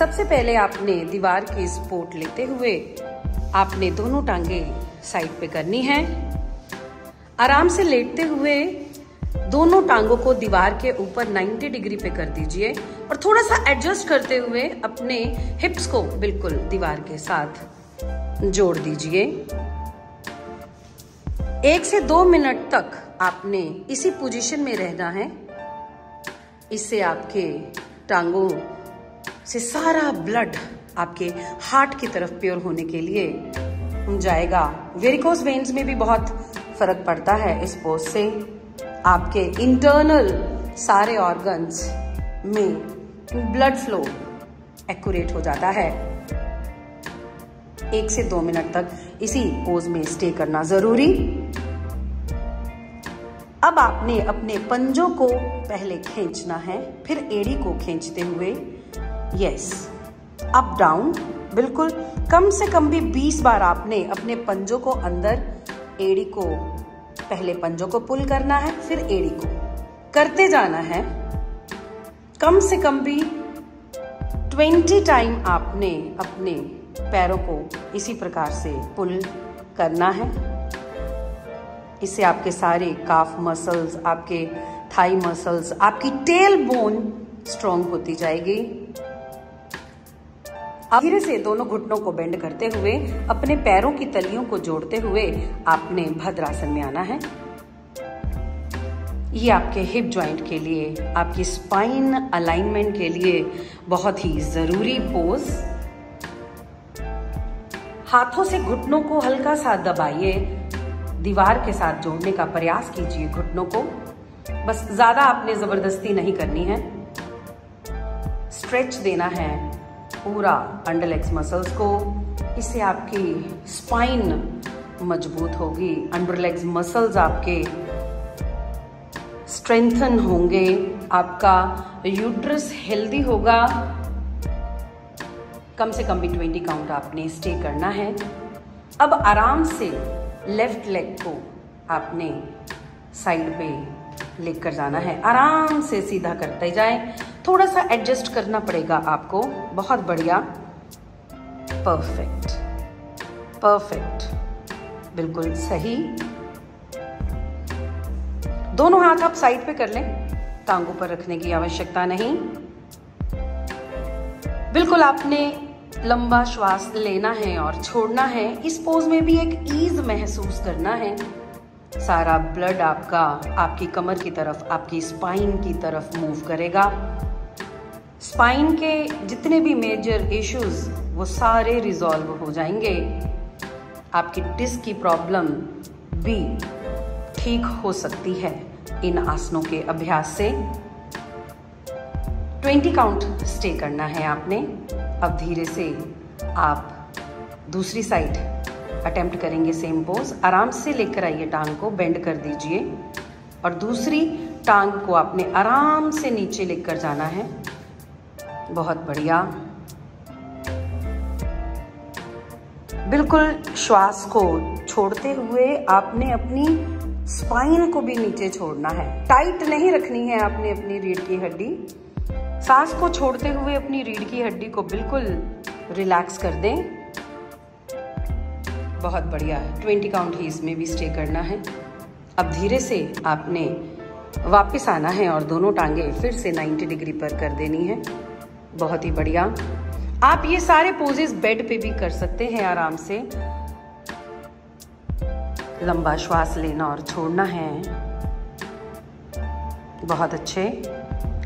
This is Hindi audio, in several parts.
सबसे पहले आपने दीवार की सपोर्ट लेते हुए आपने दोनों टांगे साइड पे करनी है। आराम से लेटते हुए दोनों टांगों को दीवार के ऊपर 90 डिग्री पे कर दीजिए और थोड़ा सा एडजस्ट करते हुए अपने हिप्स को बिल्कुल दीवार के साथ जोड़ दीजिए। 1 से 2 मिनट तक आपने इसी पोजीशन में रहना है। इससे आपके टांगों से सारा ब्लड आपके हार्ट की तरफ प्योर होने के लिए जाएगा। वेरिकोज वेन्स में भी बहुत फर्क पड़ता है इस पोज से। आपके इंटरनल सारे ऑर्गन्स में ब्लड फ्लो एक्यूरेट हो जाता है। 1 से 2 मिनट तक इसी पोज में स्टे करना जरूरी। अब आपने अपने पंजों को पहले खींचना है, फिर एड़ी को खींचते हुए यस अप डाउन, बिल्कुल कम से कम भी 20 बार आपने अपने पंजों को अंदर, एड़ी को पहले पंजों को पुल करना है, फिर एड़ी को करते जाना है। कम से कम भी 20 टाइम आपने अपने पैरों को इसी प्रकार से पुल करना है। इससे आपके सारे काफ मसल्स, आपके थाई मसल्स, आपकी टेल बोन स्ट्रॉन्ग होती जाएगी। अब धीरे से दोनों घुटनों को बेंड करते हुए अपने पैरों की तलियों को जोड़ते हुए आपने भद्रासन में आना है। ये आपके हिप जॉइंट के लिए, आपकी स्पाइन अलाइनमेंट के लिए बहुत ही जरूरी पोज। हाथों से घुटनों को हल्का सा दबाइए, दीवार के साथ जोड़ने का प्रयास कीजिए घुटनों को। बस ज्यादा आपने जबरदस्ती नहीं करनी है। स्ट्रेच देना है पूरा अंडर लेग्स मसल्स को। इससे आपकी स्पाइन मजबूत होगी, अंडर लेग्स मसल्स आपके स्ट्रेंथन होंगे, आपका यूट्रस हेल्दी होगा। कम से कम भी 20 काउंट आपने स्टे करना है। अब आराम से लेफ्ट लेग को आपने साइड पे लेकर जाना है। आराम से सीधा करते जाएं, थोड़ा सा एडजस्ट करना पड़ेगा आपको। बहुत बढ़िया, परफेक्ट परफेक्ट, बिल्कुल सही। दोनों हाथ आप साइड पे कर लें, टांगों पर रखने की आवश्यकता नहीं। बिल्कुल आपने लंबा श्वास लेना है और छोड़ना है। इस पोज में भी एक ईज महसूस करना है। सारा ब्लड आपका आपकी कमर की तरफ, आपकी स्पाइन की तरफ मूव करेगा। स्पाइन के जितने भी मेजर इश्यूज वो सारे रिजॉल्व हो जाएंगे। आपकी डिस्क की प्रॉब्लम भी ठीक हो सकती है इन आसनों के अभ्यास से। 20 काउंट स्टे करना है आपने। अब धीरे से आप दूसरी साइड अटेम्प्ट करेंगे सेम पोज। आराम से लेकर आइए, टांग को बेंड कर दीजिए और दूसरी टांग को आपने आराम से नीचे लेकर जाना है। बहुत बढ़िया, बिल्कुल श्वास को छोड़ते हुए आपने अपनी स्पाइन को भी नीचे छोड़ना है। टाइट नहीं रखनी है आपने अपनी रीढ़ की हड्डी। सांस को छोड़ते हुए अपनी रीढ़ की हड्डी को बिल्कुल रिलैक्स कर दें। बहुत बढ़िया, 20 काउंट ही इसमें भी स्टे करना है। अब धीरे से आपने वापस आना है और दोनों टांगे फिर से 90 डिग्री पर कर देनी है। बहुत ही बढ़िया। आप ये सारे पोजेस बेड पे भी कर सकते हैं आराम से। लंबा श्वास लेना और छोड़ना है। बहुत अच्छे।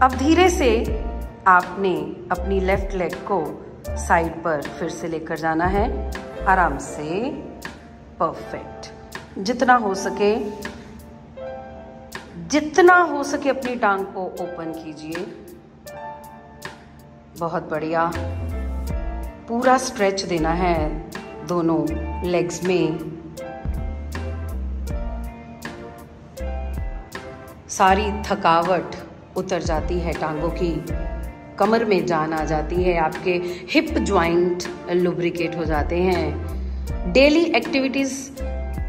अब धीरे से आपने अपनी लेफ्ट लेग को साइड पर फिर से लेकर जाना है आराम से। परफेक्ट। जितना हो सके अपनी टांग को ओपन कीजिए। बहुत बढ़िया। पूरा स्ट्रेच देना है दोनों लेग्स में। सारी थकावट उतर जाती है टांगों की, कमर में जान आ जाती है, आपके हिप ज्वाइंट लुब्रिकेट हो जाते हैं। डेली एक्टिविटीज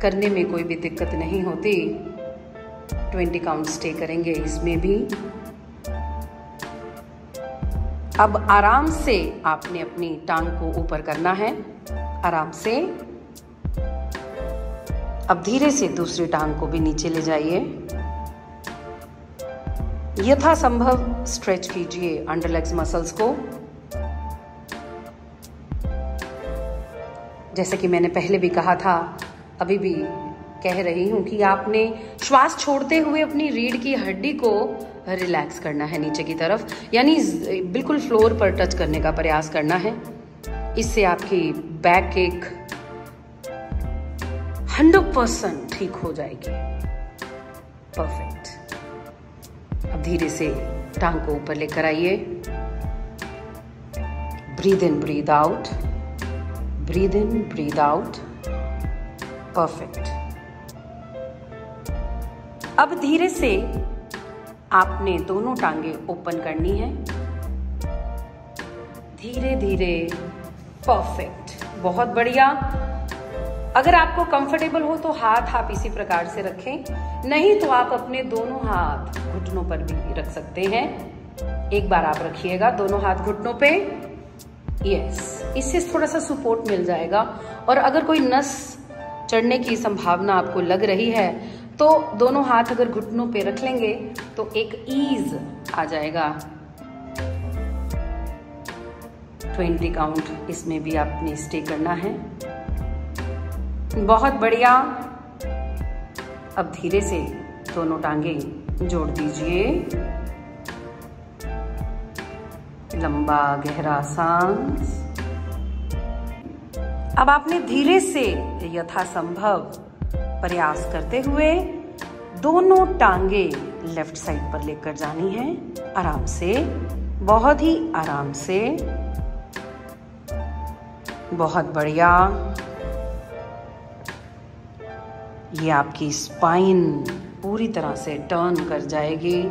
करने में कोई भी दिक्कत नहीं होती। 20 काउंट स्टे करेंगे इसमें भी। अब आराम से आपने अपनी टांग को ऊपर करना है, आराम से। अब धीरे से दूसरी टांग को भी नीचे ले जाइए। यथासंभव स्ट्रेच कीजिए अंडर लेग्स मसल्स को। जैसे कि मैंने पहले भी कहा था, अभी भी कह रही हूं कि आपने श्वास छोड़ते हुए अपनी रीढ़ की हड्डी को रिलैक्स करना है नीचे की तरफ, यानी बिल्कुल फ्लोर पर टच करने का प्रयास करना है। इससे आपकी बैक एक 100% ठीक हो जाएगी। परफेक्ट। अब धीरे से टांग को ऊपर लेकर आइए। Breathe in, breathe out, breathe in, breathe out. Perfect. अब धीरे से आपने दोनों टांगे ओपन करनी है, धीरे धीरे। परफेक्ट, बहुत बढ़िया। अगर आपको कंफर्टेबल हो तो हाथ आप इसी प्रकार से रखें, नहीं तो आप अपने दोनों हाथ घुटनों पर भी रख सकते हैं। एक बार आप रखिएगा दोनों हाथ घुटनों पे। यस, इससे थोड़ा सा सपोर्ट मिल जाएगा। और अगर कोई नस चढ़ने की संभावना आपको लग रही है तो दोनों हाथ अगर घुटनों पे रख लेंगे तो एक ईज आ जाएगा। 20 काउंट इसमें भी आपने स्टे करना है। बहुत बढ़िया। अब धीरे से दोनों टांगे जोड़ दीजिए। लंबा गहरा सांस। अब आपने धीरे से यथासंभव प्रयास करते हुए दोनों टांगे लेफ्ट साइड पर लेकर जानी है, आराम से, बहुत ही आराम से। बहुत बढ़िया। ये आपकी स्पाइन पूरी तरह से टर्न कर जाएगी।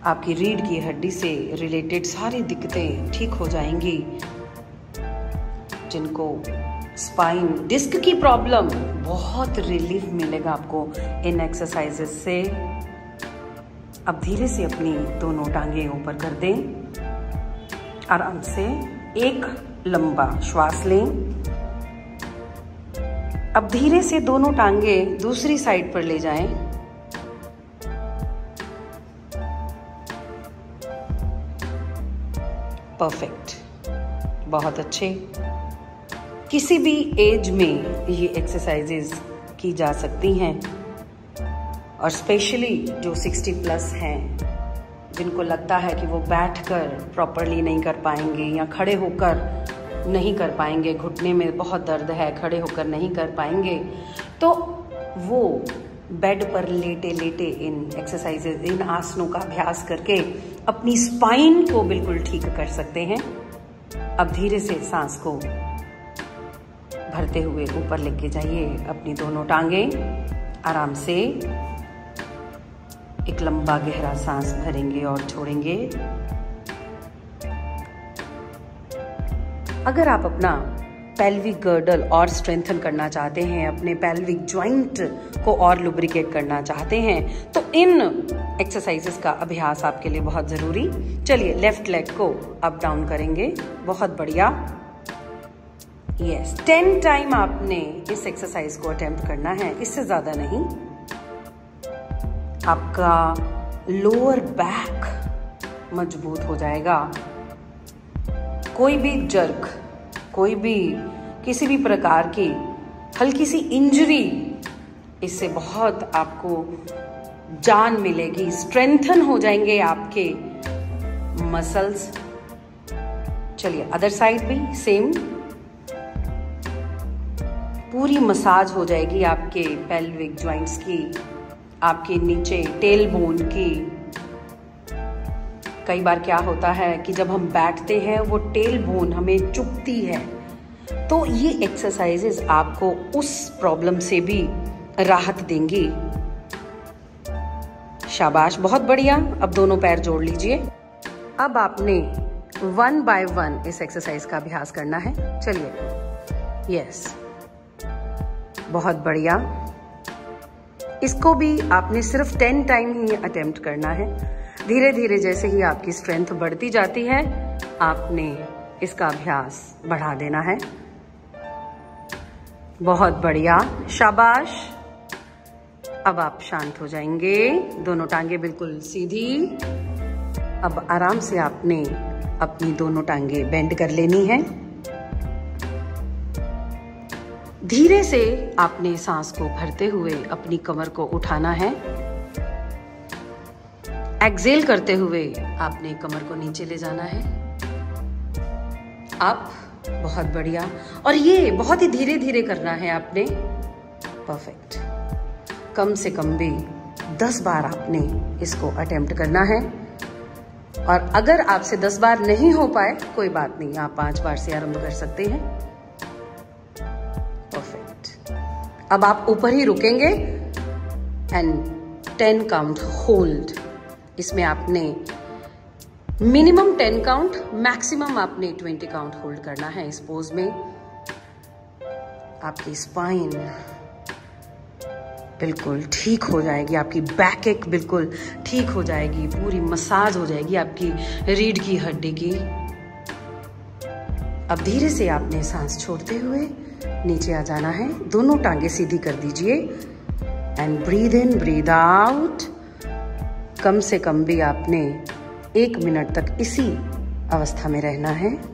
आपकी रीढ़ की हड्डी से रिलेटेड सारी दिक्कतें ठीक हो जाएंगी। जिनको स्पाइन डिस्क की प्रॉब्लम, बहुत रिलीफ मिलेगा आपको इन एक्सरसाइजेस से। अब धीरे से अपनी दोनों टांगे ऊपर कर दें, आराम से। एक लंबा श्वास लें। अब धीरे से दोनों टांगे दूसरी साइड पर ले जाएं। परफेक्ट, बहुत अच्छे। किसी भी एज में ये एक्सरसाइजेज की जा सकती हैं, और स्पेशली जो 60 प्लस हैं, जिनको लगता है कि वो बैठकर प्रॉपरली नहीं कर पाएंगे या खड़े होकर नहीं कर पाएंगे, घुटने में बहुत दर्द है, खड़े होकर नहीं कर पाएंगे, तो वो बेड पर लेटे लेटे इन एक्सरसाइजेज, इन आसनों का अभ्यास करके अपनी स्पाइन को बिल्कुल ठीक कर सकते हैं। अब धीरे से सांस को भरते हुए ऊपर लेके जाइए अपनी दोनों टांगे, आराम से। एक लंबा गहरा सांस भरेंगे और छोड़ेंगे। अगर आप अपना पेल्विक गर्डल और स्ट्रेंथन करना चाहते हैं, अपने पेल्विक जॉइंट को और लुब्रिकेट करना चाहते हैं, तो इन एक्सरसाइजेस का अभ्यास आपके लिए बहुत जरूरी। चलिए, लेफ्ट लेग को अप डाउन करेंगे। बहुत बढ़िया। यस, 10 टाइम आपने इस एक्सरसाइज को अटेम्प्ट करना है, इससे ज्यादा नहीं। आपका लोअर बैक मजबूत हो जाएगा। कोई भी जर्क, कोई भी किसी भी प्रकार की हल्की सी इंजरी, इससे बहुत आपको जान मिलेगी। स्ट्रेंथन हो जाएंगे आपके मसल्स। चलिए, अदर साइड भी सेम। पूरी मसाज हो जाएगी आपके पेल्विक जॉइंट्स की, आपके नीचे टेल बोन की। कई बार क्या होता है कि जब हम बैठते हैं वो टेल बोन हमें चुभती है, तो ये एक्सरसाइजेस आपको उस प्रॉब्लम से भी राहत देंगी। शाबाश, बहुत बढ़िया। अब दोनों पैर जोड़ लीजिए। अब आपने 1 बाय 1 इस एक्सरसाइज का अभ्यास करना है। चलिए, यस, बहुत बढ़िया। इसको भी आपने सिर्फ 10 टाइम ही अटेम्प्ट करना है। धीरे धीरे जैसे ही आपकी स्ट्रेंथ बढ़ती जाती है, आपने इसका अभ्यास बढ़ा देना है। बहुत बढ़िया, शाबाश। अब आप शांत हो जाएंगे, दोनों टांगे बिल्कुल सीधी। अब आराम से आपने अपनी दोनों टांगे बेंड कर लेनी है। धीरे से आपने सांस को भरते हुए अपनी कमर को उठाना है। एक्सेल करते हुए आपने कमर को नीचे ले जाना है। अप, बहुत बढ़िया। और ये बहुत ही धीरे धीरे करना है आपने। परफेक्ट। कम से कम भी 10 बार आपने इसको अटेम्प्ट करना है। और अगर आपसे 10 बार नहीं हो पाए कोई बात नहीं, आप 5 बार से आरंभ कर सकते हैं। परफेक्ट। अब आप ऊपर ही रुकेंगे एंड 10 काउंट होल्ड। इसमें आपने मिनिमम 10 काउंट, मैक्सिमम आपने 20 काउंट होल्ड करना है इस पोज में। आपकी स्पाइन बिल्कुल ठीक हो जाएगी, आपकी बैक एक बिल्कुल ठीक हो जाएगी, पूरी मसाज हो जाएगी आपकी रीढ़ की हड्डी की। अब धीरे से आपने सांस छोड़ते हुए नीचे आ जाना है। दोनों टांगे सीधी कर दीजिए and breathe in, breathe out. कम से कम भी आपने 1 मिनट तक इसी अवस्था में रहना है।